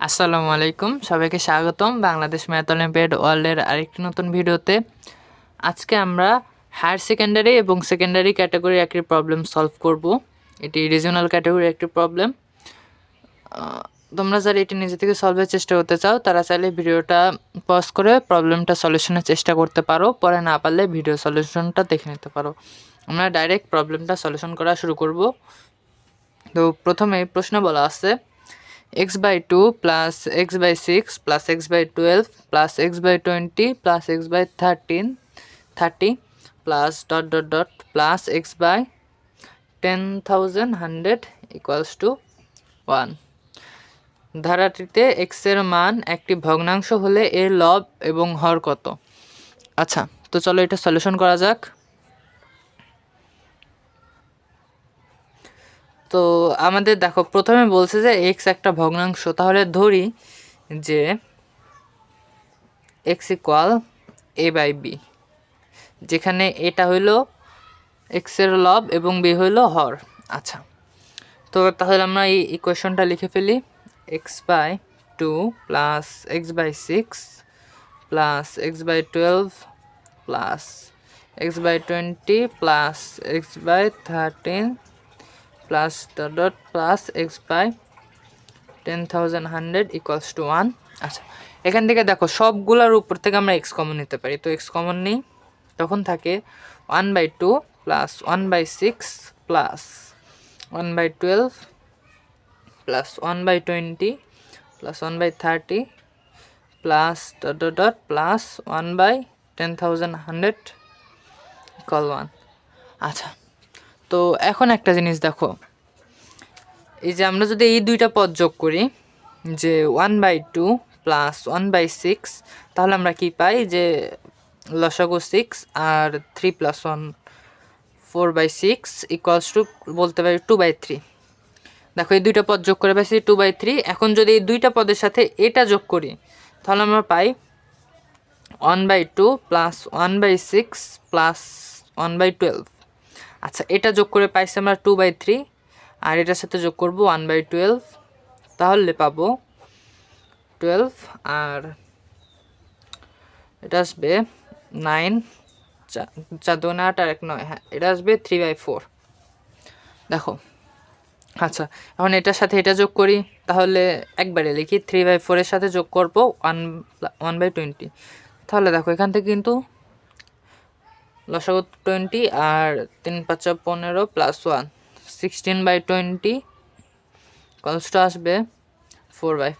আসসালামু আলাইকুম, সবাইকে স্বাগতম বাংলাদেশ ম্যাথ অলিম্পিয়াড ওয়ার্ল্ডের আরেকটি নতুন ভিডিওতে। আজকে আমরা হায়ার সেকেন্ডারি এবং সেকেন্ডারি ক্যাটাগরির একটি প্রবলেম সলভ করব। এটি রিজিওনাল ক্যাটাগরির একটি প্রবলেম। তোমরা যারা এটি নিজে থেকে সলভের চেষ্টা করতে চাও তারা চাইলে ভিডিওটা পজ করে প্রবলেমটা সলিউশনের চেষ্টা করতে পারো, পরে না পারলে ভিডিও সলিউশনটা দেখে নিতে পারো। আমরা ডাইরেক্ট প্রবলেমটা সলিউশন করা শুরু করব। তো প্রথমে প্রশ্ন বলা আছে x/2 plus x/6 plus x/12 plus x/20 plus x/30 plus ... plus x/10,100 equals to 1। ধারাটিতে x এর মান একটি ভগ্নাংশ হলে এর লব এবং হর কত? আচ্ছা, তো চলো এটা সলিউশন করা যাক। তো আমাদের দেখো প্রথমে বলছে যে x একটা ভগ্নাংশ, তাহলে ধরি যে x ইকুয়াল a/b, যেখানে এটা হইলো x এর লব এবং b হইলো হর। আচ্ছা, তো তাহলে আমরা এই ইকুয়েশনটা লিখে ফেলি। x/2 plus x/6 plus x/12 plus x/20 plus x/13 plus plus x/10,100 equals to 1। আচ্ছা, এখান থেকে দেখো সবগুলোর উপর থেকে আমরা x কমন নিতে পারি, তো x কমন নিই, তখন থাকে 1/2 plus 1/6 plus 1/12 plus 1/20 plus 1/30 plus plus 1/10,100 equal 1। আচ্ছা, তো এখন একটা জিনিস দেখো, এই যে আমরা যদি এই দুইটা পদ যোগ করি, যে 1/2 প্লাস 1/6, তাহলে আমরা কি পাই যে লসাগু 6 আর 3 প্লাস 1 4/6 ইকুয়ালস টু বলতে পারি 2/3। দেখো এই দুইটা পদ যোগ করে পাইছি 2/3। এখন যদি এই দুইটা পদের সাথে এটা যোগ করি তাহলে আমরা পাই 1/2 প্লাস 1/6 প্লাস 1/12। আচ্ছা, এটা যোগ করে পাইছি আমরা 2/3, আর এটার সাথে যোগ করব 1/12, তাহলে পাবো 12, আর এটা আসবে 9, 4 2 8 আর 1 9, হ্যাঁ এটা আসবে 3/4। দেখো, আচ্ছা এখন এটার সাথে এটা যোগ করি, তাহলে একবারে লিখি 3/4 এর সাথে যোগ করব 1/20। তাহলে দেখো এখান থেকে কিন্তু লসাগু 20 আর 3 5 15 প্লাস 1 16/20 কষ্ট আসবে 4/5।